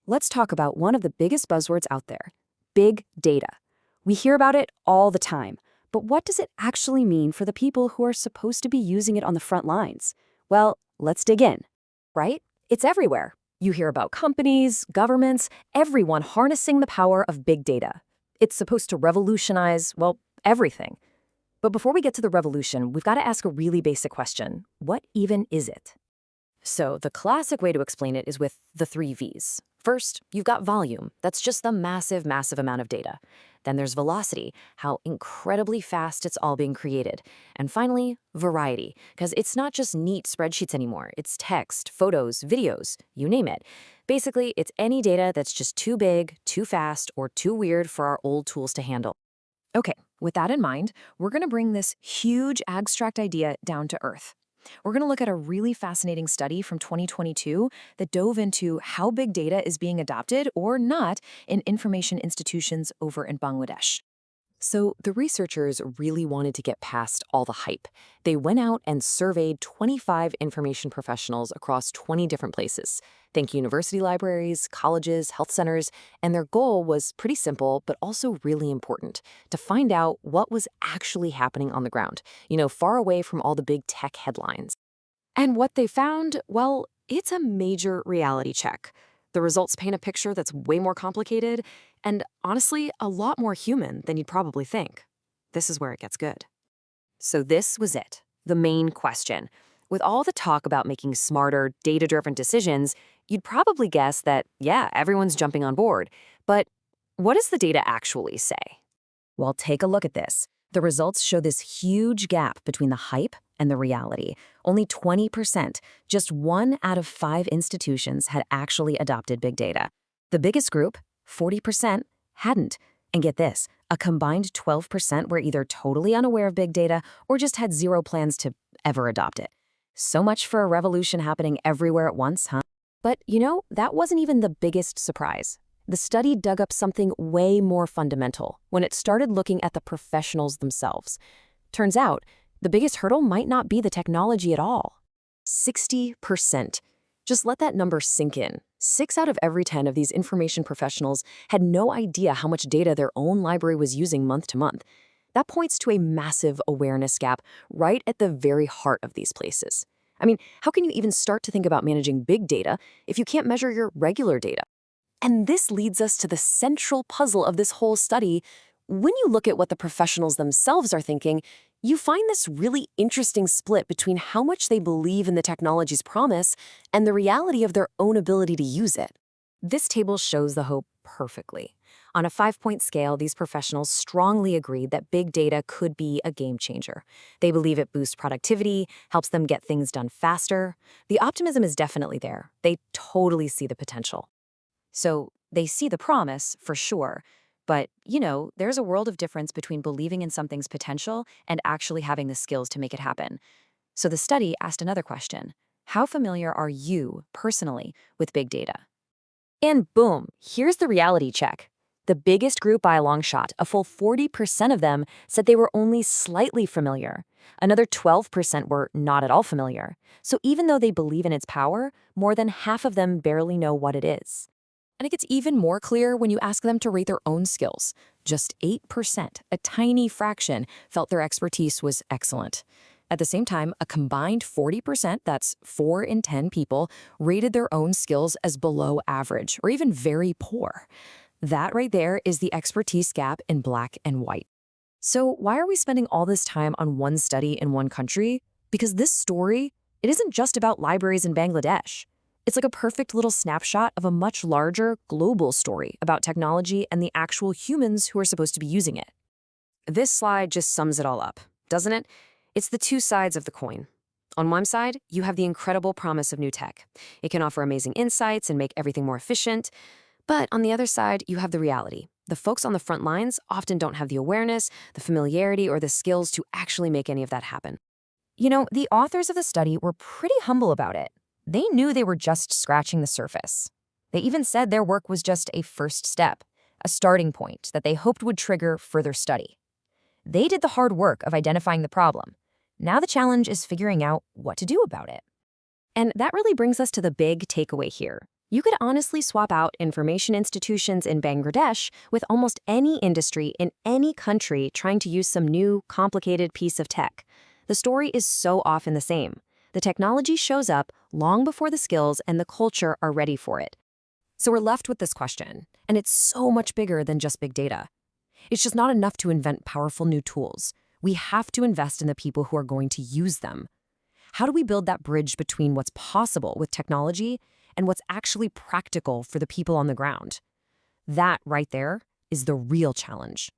Let's talk about one of the biggest buzzwords out there, big data. We hear about it all the time, but what does it actually mean for the people who are supposed to be using it on the front lines? Well, let's dig in. Right? It's everywhere. You hear about companies, governments, everyone harnessing the power of big data. It's supposed to revolutionize, well, everything. But before we get to the revolution, we've got to ask a really basic question. What even is it? So the classic way to explain it is with the three V's. First, you've got volume. That's just the massive, massive amount of data. Then there's velocity, how incredibly fast it's all being created. And finally, variety, because it's not just neat spreadsheets anymore. It's text, photos, videos, you name it. Basically, it's any data that's just too big, too fast, or too weird for our old tools to handle. Okay, with that in mind, we're going to bring this huge abstract idea down to earth. We're going to look at a really fascinating study from 2022 that dove into how big data is being adopted or not in information institutions over in Bangladesh. So the researchers really wanted to get past all the hype. They went out and surveyed 25 information professionals across 20 different places. Think university libraries, colleges, health centers, and their goal was pretty simple, but also really important, to find out what was actually happening on the ground, far away from all the big tech headlines. And what they found, well, it's a major reality check. The results paint a picture that's way more complicated and, honestly, a lot more human than you'd probably think. This is where it gets good. So this was it, the main question. With all the talk about making smarter, data-driven decisions, you'd probably guess that, yeah, everyone's jumping on board. But what does the data actually say? Well, take a look at this. The results show this huge gap between the hype and the reality. Only 20%, just 1 out of 5 institutions had actually adopted big data. The biggest group, 40%, hadn't. And get this, a combined 12% were either totally unaware of big data or just had zero plans to ever adopt it. So much for a revolution happening everywhere at once, huh? But, that wasn't even the biggest surprise. The study dug up something way more fundamental when it started looking at the professionals themselves. Turns out, the biggest hurdle might not be the technology at all. 60%. Just let that number sink in. 6 out of every 10 of these information professionals had no idea how much data their own library was using month to month. That points to a massive awareness gap right at the very heart of these places. I mean, how can you even start to think about managing big data if you can't measure your regular data? And this leads us to the central puzzle of this whole study. When you look at what the professionals themselves are thinking, you find this really interesting split between how much they believe in the technology's promise and the reality of their own ability to use it. This table shows the hope perfectly. On a 5-point scale, these professionals strongly agreed that big data could be a game changer. They believe it boosts productivity, helps them get things done faster. The optimism is definitely there. They totally see the potential. So they see the promise, for sure. But, there's a world of difference between believing in something's potential and actually having the skills to make it happen. So the study asked another question. How familiar are you, personally, with big data? And boom, here's the reality check. The biggest group by a long shot, a full 40% of them, said they were only slightly familiar. Another 12% were not at all familiar. So even though they believe in its power, more than half of them barely know what it is. And it gets even more clear when you ask them to rate their own skills. Just 8%, a tiny fraction, felt their expertise was excellent. At the same time, a combined 40%, that's 4 in 10 people, rated their own skills as below average or even very poor. That right there is the expertise gap in black and white. So why are we spending all this time on one study in one country? Because this story, it isn't just about libraries in Bangladesh. It's like a perfect little snapshot of a much larger, global story about technology and the actual humans who are supposed to be using it. This slide just sums it all up, doesn't it? It's the two sides of the coin. On one side, you have the incredible promise of new tech. It can offer amazing insights and make everything more efficient. But on the other side, you have the reality. The folks on the front lines often don't have the awareness, the familiarity, or the skills to actually make any of that happen. The authors of the study were pretty humble about it. They knew they were just scratching the surface. They even said their work was just a first step, a starting point that they hoped would trigger further study. They did the hard work of identifying the problem. Now the challenge is figuring out what to do about it. And that really brings us to the big takeaway here. You could honestly swap out information institutions in Bangladesh with almost any industry in any country trying to use some new, complicated piece of tech. The story is so often the same. The technology shows up long before the skills and the culture are ready for it. So we're left with this question, and it's so much bigger than just big data. It's just not enough to invent powerful new tools. We have to invest in the people who are going to use them. How do we build that bridge between what's possible with technology and what's actually practical for the people on the ground? That right there is the real challenge.